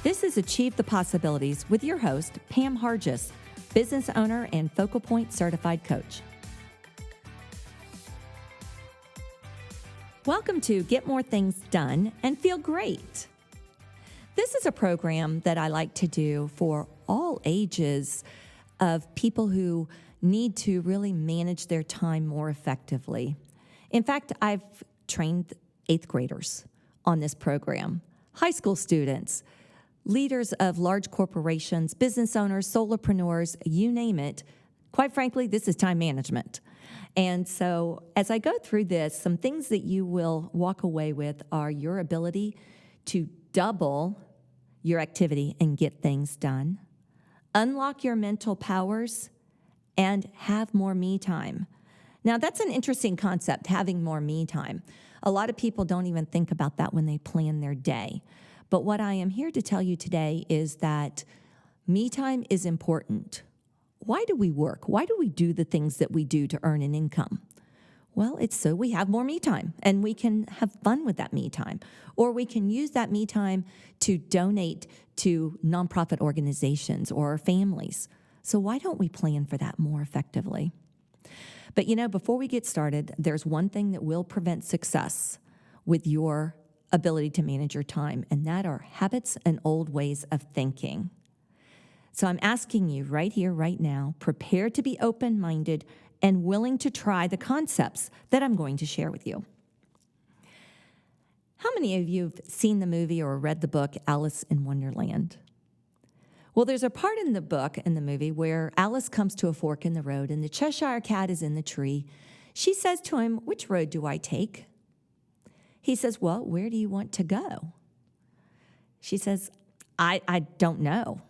This is Achieve the Possibilities with your host, Pam Hargis, business owner and Focal Point certified coach. Welcome to Get More Things Done and Feel Great. This is a program that I like to do for all ages of people who need to really manage their time more effectively. In fact, I've trained 8th graders on this program, high school students, leaders of large corporations, business owners, solopreneurs, you name it. Quite frankly, this is time management. And so as I go through this, some things that you will walk away with are your ability to double your activity and get things done, unlock your mental powers, and have more me time. Now, that's an interesting concept, having more me time. A lot of people don't even think about that when they plan their day. But what I am here to tell you today is that me time is important. Why do we work? Why do we do the things that we do to earn an income? Well, it's so we have more me time and we can have fun with that me time. Or we can use that me time to donate to nonprofit organizations or our families. So why don't we plan for that more effectively? But before we get started, there's one thing that will prevent success with your ability to manage your time, and that are habits and old ways of thinking. So I'm asking you right here, right now, prepare to be open-minded and willing to try the concepts that I'm going to share with you. How many of you have seen the movie or read the book Alice in Wonderland? Well, there's a part in the movie, where Alice comes to a fork in the road and the Cheshire Cat is in the tree. She says to him, "Which road do I take?" He says, "Well, where do you want to go?" She says, I don't know.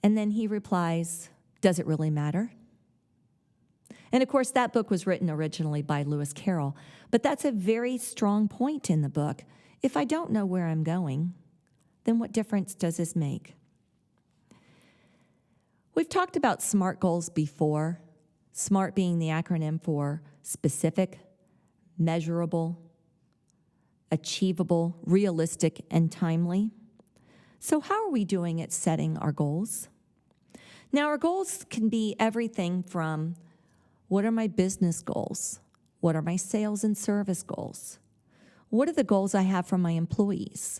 And then he replies, "Does it really matter?" And of course, that book was written originally by Lewis Carroll, but that's a very strong point in the book. If I don't know where I'm going, then what difference does this make? We've talked about SMART goals before, SMART being the acronym for specific, measurable, achievable, realistic, and timely. So how are we doing at setting our goals? Now, our goals can be everything from, what are my business goals? What are my sales and service goals? What are the goals I have for my employees?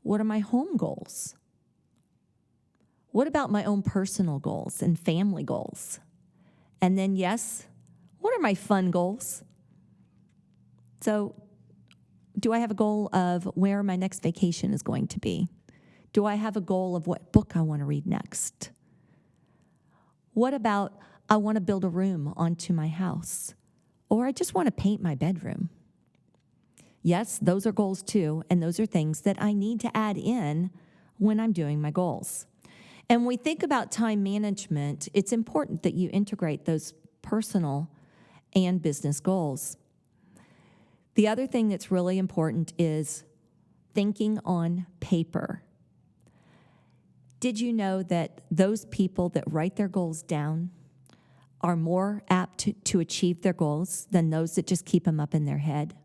What are my home goals? What about my own personal goals and family goals? And then, yes, what are my fun goals? So, do I have a goal of where my next vacation is going to be? Do I have a goal of what book I want to read next? What about I want to build a room onto my house, or I just want to paint my bedroom? Yes, those are goals too, and those are things that I need to add in when I'm doing my goals. And when we think about time management, it's important that you integrate those personal and business goals. The other thing that's really important is thinking on paper. Did you know that those people that write their goals down are more apt to achieve their goals than those that just keep them up in their head?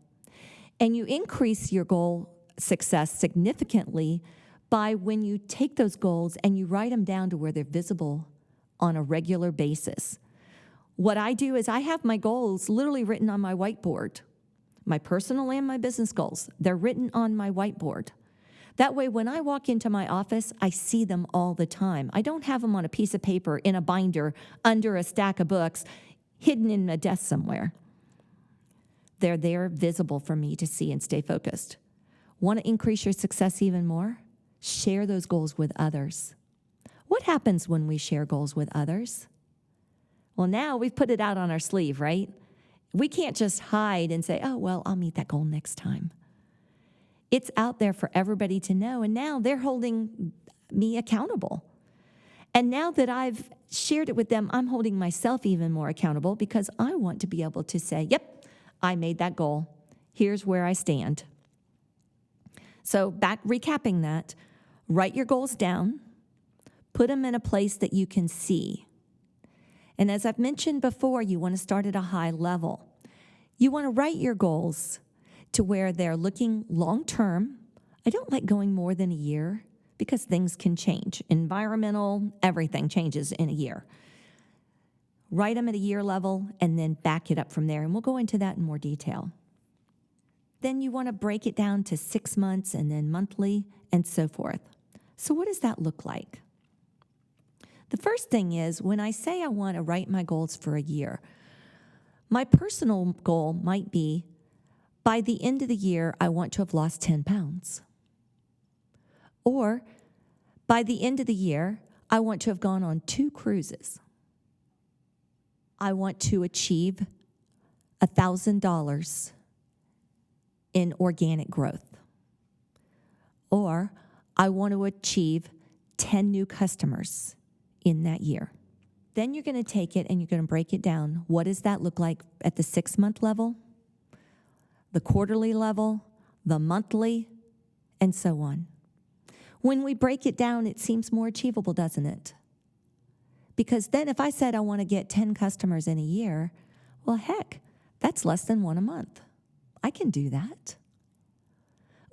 And you increase your goal success significantly by when you take those goals and you write them down to where they're visible on a regular basis. What I do is I have my goals literally written on my whiteboard. My personal and my business goals, they're written on my whiteboard. That way, when I walk into my office, I see them all the time. I don't have them on a piece of paper in a binder under a stack of books hidden in a desk somewhere. They're there visible for me to see and stay focused. Want to increase your success even more? Share those goals with others. What happens when we share goals with others? Well, now we've put it out on our sleeve, right? We can't just hide and say, "Oh, well, I'll meet that goal next time." It's out there for everybody to know, and now they're holding me accountable. And now that I've shared it with them, I'm holding myself even more accountable because I want to be able to say, "Yep, I made that goal. Here's where I stand." So recapping that, write your goals down, put them in a place that you can see. And as I've mentioned before, you want to start at a high level. You want to write your goals to where they're looking long-term, I don't like going more than a year because things can change. Environmental, everything changes in a year. Write them at a year level and then back it up from there. And we'll go into that in more detail. Then you want to break it down to 6 months and then monthly and so forth. So what does that look like? The first thing is when I say I want to write my goals for a year, my personal goal might be by the end of the year, I want to have lost 10 pounds. Or by the end of the year, I want to have gone on 2 cruises. I want to achieve $1,000 in organic growth. Or I want to achieve 10 new customers in that year. Then you're going to take it and you're going to break it down. What does that look like at the 6-month level, the quarterly level, the monthly, and so on? When we break it down, it seems more achievable, doesn't it? Because then if I said I want to get 10 customers in a year, well, heck, that's less than 1 a month. I can do that.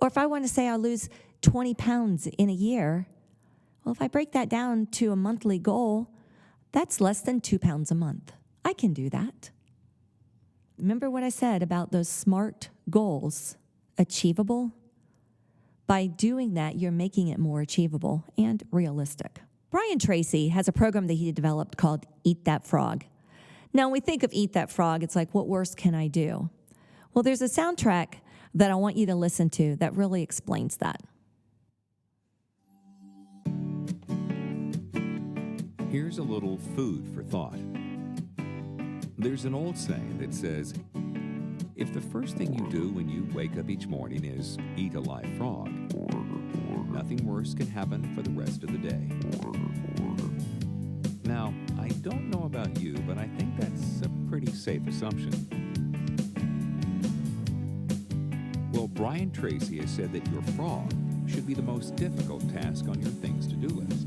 Or if I want to say I'll lose 20 pounds in a year, well, if I break that down to a monthly goal, that's less than 2 pounds a month. I can do that. Remember what I said about those SMART goals, achievable? By doing that, you're making it more achievable and realistic. Brian Tracy has a program that he developed called Eat That Frog. Now, when we think of Eat That Frog, it's like, what worse can I do? Well, there's a soundtrack that I want you to listen to that really explains that. Here's a little food for thought. There's an old saying that says, if the first thing you do when you wake up each morning is eat a live frog, nothing worse can happen for the rest of the day. Now, I don't know about you, but I think that's a pretty safe assumption. Well, Brian Tracy has said that your frog should be the most difficult task on your things to do list.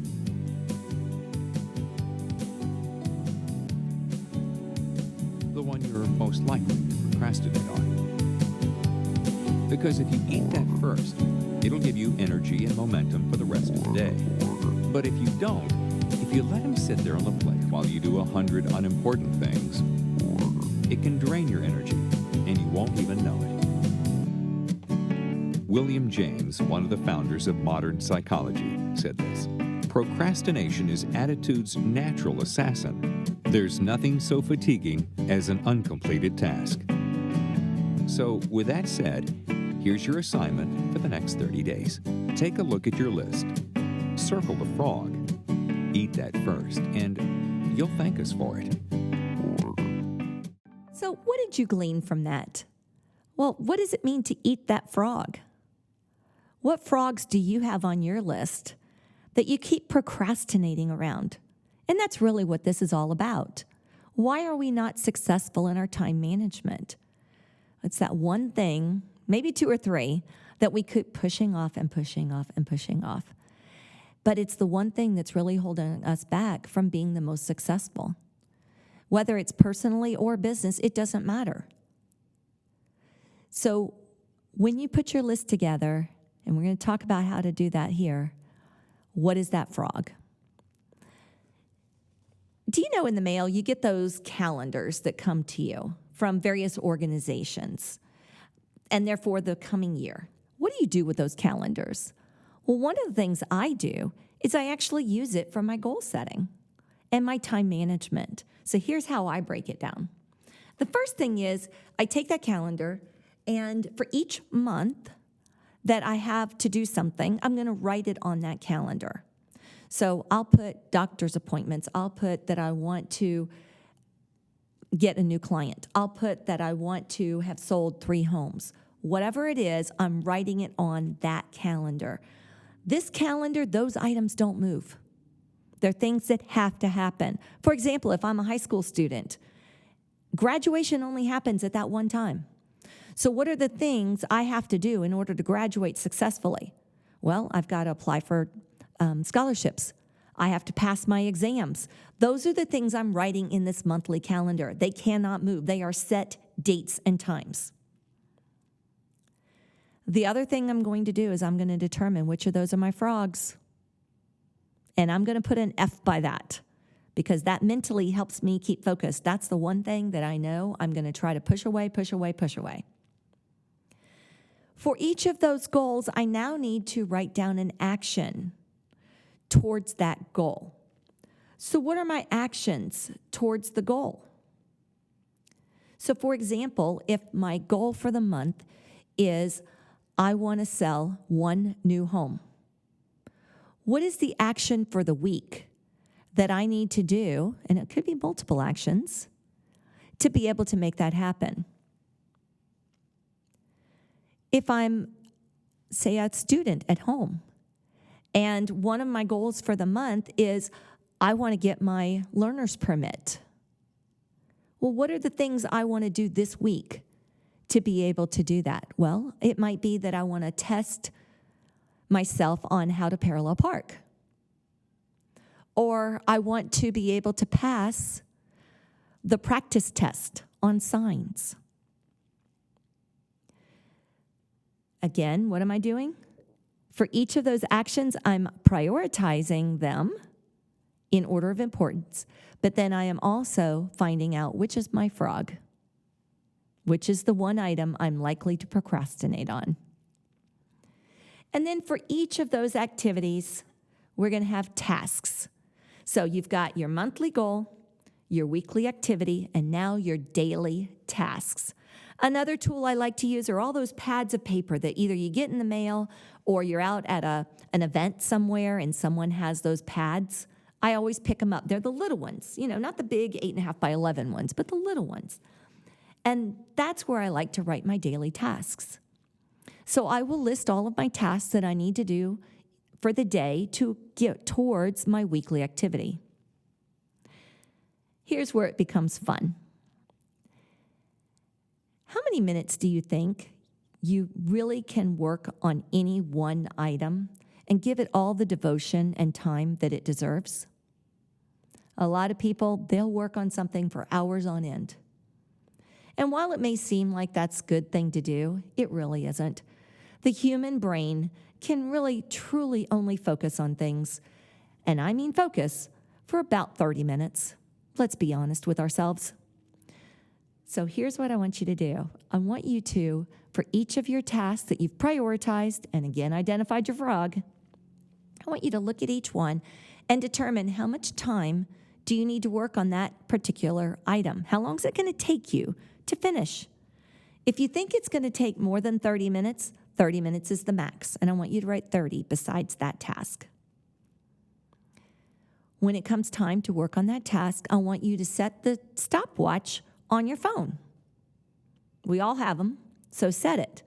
The one you're most likely to procrastinate on. Because if you eat that first, it'll give you energy and momentum for the rest of the day. But if you don't, if you let him sit there on the plate while you do 100 unimportant things, it can drain your energy, and you won't even know it. William James, one of the founders of modern psychology, said this: procrastination is attitude's natural assassin. There's nothing so fatiguing as an uncompleted task. So, with that said, here's your assignment for the next 30 days. Take a look at your list. Circle the frog. Eat that first, and you'll thank us for it. So what did you glean from that? Well, what does it mean to eat that frog? What frogs do you have on your list that you keep procrastinating around? And that's really what this is all about. Why are we not successful in our time management? It's that one thing, maybe 2 or 3, that we keep pushing off and pushing off and pushing off. But it's the one thing that's really holding us back from being the most successful. Whether it's personally or business, it doesn't matter. So when you put your list together, and we're going to talk about how to do that here, what is that frog? Do you know in the mail you get those calendars that come to you from various organizations, and they're for the coming year? What do you do with those calendars? Well, one of the things I do is I actually use it for my goal setting and my time management. So here's how I break it down. The first thing is I take that calendar, and for each month that I have to do something, I'm going to write it on that calendar. So I'll put doctor's appointments. I'll put that I want to get a new client. I'll put that I want to have sold 3 homes. Whatever it is, I'm writing it on that calendar. This calendar, those items don't move. They're things that have to happen. For example, if I'm a high school student, graduation only happens at that one time. So what are the things I have to do in order to graduate successfully? Well, I've got to apply for scholarships. I have to pass my exams. Those are the things I'm writing in this monthly calendar. They cannot move. They are set dates and times. The other thing I'm going to do is I'm going to determine which of those are my frogs. And I'm going to put an F by that because that mentally helps me keep focused. That's the one thing that I know I'm going to try to push away, push away, push away. For each of those goals, I now need to write down an action towards that goal. So what are my actions towards the goal? So for example, if my goal for the month is I want to sell one new home, what is the action for the week that I need to do, and it could be multiple actions, to be able to make that happen? If I'm, say, a student at home, and one of my goals for the month is I want to get my learner's permit. Well, what are the things I want to do this week to be able to do that? Well, it might be that I want to test myself on how to parallel park. Or I want to be able to pass the practice test on signs. Again, what am I doing? For each of those actions, I'm prioritizing them in order of importance, but then I am also finding out which is my frog, which is the one item I'm likely to procrastinate on. And then for each of those activities, we're going to have tasks. So you've got your monthly goal, your weekly activity, and now your daily tasks. Another tool I like to use are all those pads of paper that either you get in the mail or you're out at an event somewhere and someone has those pads. I always pick them up. They're the little ones, not the big 8.5 by 11 ones, but the little ones. And that's where I like to write my daily tasks. So I will list all of my tasks that I need to do for the day to get towards my weekly activity. Here's where it becomes fun. How many minutes do you think you really can work on any one item and give it all the devotion and time that it deserves? A lot of people, they'll work on something for hours on end. And while it may seem like that's a good thing to do, it really isn't. The human brain can really, truly only focus on things, and I mean focus, for about 30 minutes. Let's be honest with ourselves. So here's what I want you to do. I want you to, for each of your tasks that you've prioritized, and again, identified your frog, I want you to look at each one and determine how much time do you need to work on that particular item? How long is it going to take you to finish? If you think it's going to take more than 30 minutes is the max, and I want you to write 30 besides that task. When it comes time to work on that task, I want you to set the stopwatch on your phone. We all have them, so set it.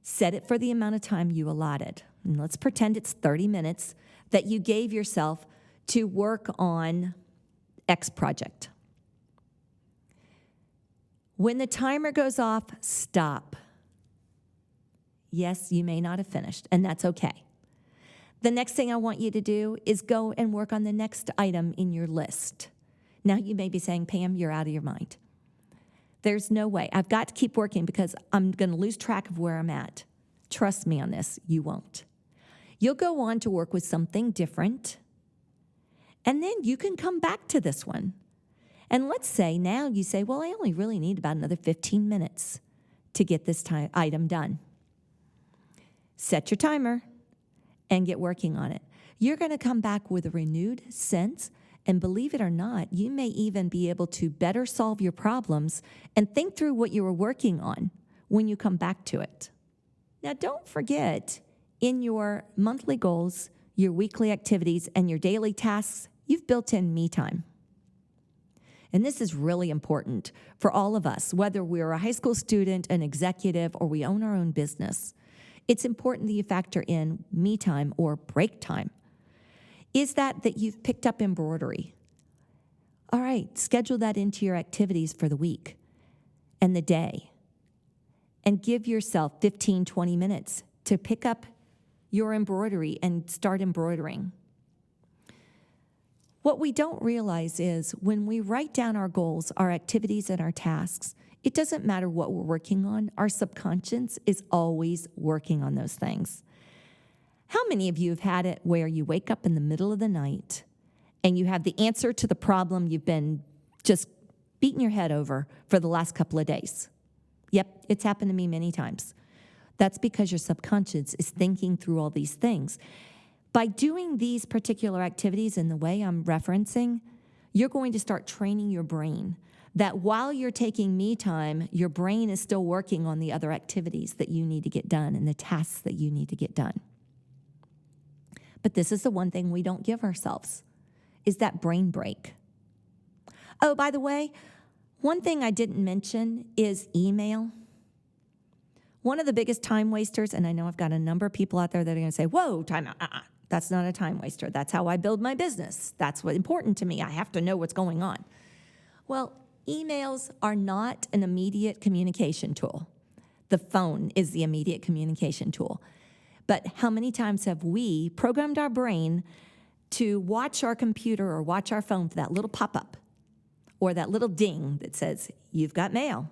Set it for the amount of time you allotted. And let's pretend it's 30 minutes that you gave yourself to work on X project. When the timer goes off, stop. Yes, you may not have finished, and that's okay. The next thing I want you to do is go and work on the next item in your list. Now you may be saying, Pam, you're out of your mind. There's no way. I've got to keep working because I'm going to lose track of where I'm at. Trust me on this, you won't. You'll go on to work with something different, and then you can come back to this one. And let's say now you say, well, I only really need about another 15 minutes to get this item done. Set your timer and get working on it. You're going to come back with a renewed sense, and believe it or not, you may even be able to better solve your problems and think through what you were working on when you come back to it. Now, don't forget, in your monthly goals, your weekly activities, and your daily tasks, you've built in me time. And this is really important for all of us, whether we're a high school student, an executive, or we own our own business. It's important that you factor in me time or break time. Is that you've picked up embroidery? All right, schedule that into your activities for the week and the day. And give yourself 15, 20 minutes to pick up your embroidery and start embroidering. What we don't realize is when we write down our goals, our activities, and our tasks, it doesn't matter what we're working on. Our subconscious is always working on those things. How many of you have had it where you wake up in the middle of the night and you have the answer to the problem you've been just beating your head over for the last couple of days? Yep, it's happened to me many times. That's because your subconscious is thinking through all these things. By doing these particular activities in the way I'm referencing, you're going to start training your brain that while you're taking me time, your brain is still working on the other activities that you need to get done and the tasks that you need to get done. But this is the one thing we don't give ourselves, is that brain break. Oh, by the way, one thing I didn't mention is email. One of the biggest time wasters, and I know I've got a number of people out there that are going to say, whoa, time out. That's not a time waster. That's how I build my business. That's what's important to me. I have to know what's going on. Well, emails are not an immediate communication tool. The phone is the immediate communication tool. But how many times have we programmed our brain to watch our computer or watch our phone for that little pop-up or that little ding that says, you've got mail?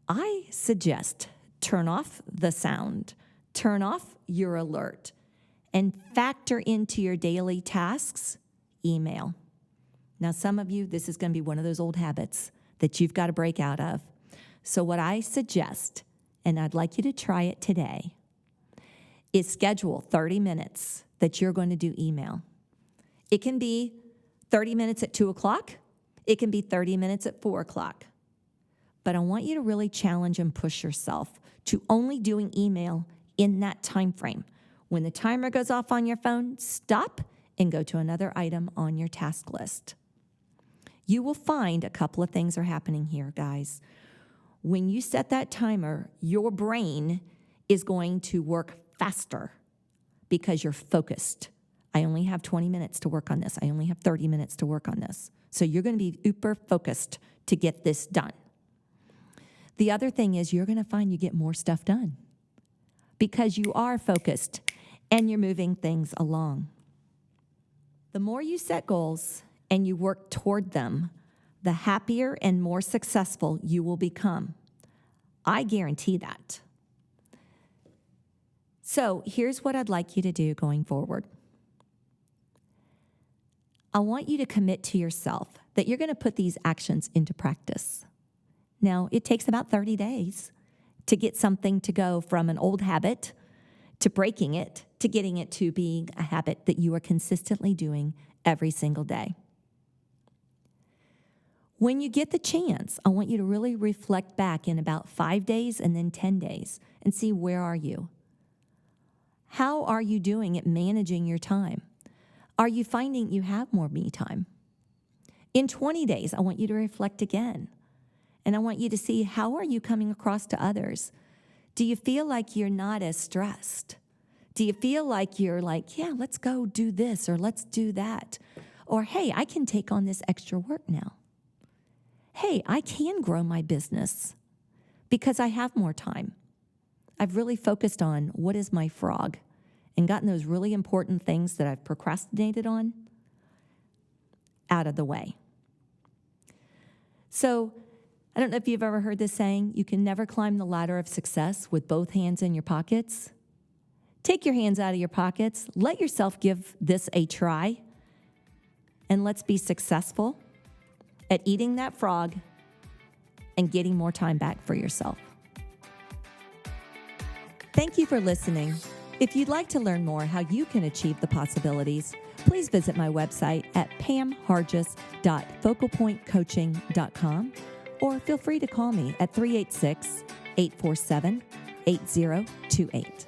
I suggest turn off the sound, turn off your alert, and factor into your daily tasks email. Now, some of you, this is going to be one of those old habits that you've got to break out of. So what I suggest, and I'd like you to try it today, is schedule 30 minutes that you're going to do email. It can be 30 minutes at 2 o'clock. It can be 30 minutes at 4 o'clock. But I want you to really challenge and push yourself to only doing email in that time frame. When the timer goes off on your phone, stop and go to another item on your task list. You will find a couple of things are happening here, guys. When you set that timer, your brain is going to work faster because you're focused. I only have 20 minutes to work on this. I only have 30 minutes to work on this. So you're going to be uber focused to get this done. The other thing is you're going to find you get more stuff done because you are focused and you're moving things along. The more you set goals and you work toward them, the happier and more successful you will become. I guarantee that. So here's what I'd like you to do going forward. I want you to commit to yourself that you're going to put these actions into practice. Now, it takes about 30 days to get something to go from an old habit to breaking it, to getting it to being a habit that you are consistently doing every single day. When you get the chance, I want you to really reflect back in about 5 days and then 10 days and see where are you? How are you doing at managing your time? Are you finding you have more me time? In 20 days, I want you to reflect again. And I want you to see how are you coming across to others? Do you feel like you're not as stressed? Do you feel like you're like, yeah, let's go do this or let's do that? Or, hey, I can take on this extra work now. Hey, I can grow my business because I have more time. I've really focused on what is my frog and gotten those really important things that I've procrastinated on out of the way. So I don't know if you've ever heard this saying, you can never climb the ladder of success with both hands in your pockets. Take your hands out of your pockets, let yourself give this a try, and let's be successful at eating that frog and getting more time back for yourself. Thank you for listening. If you'd like to learn more how you can achieve the possibilities, please visit my website at pamhargis.focalpointcoaching.com or feel free to call me at 386-847-8028.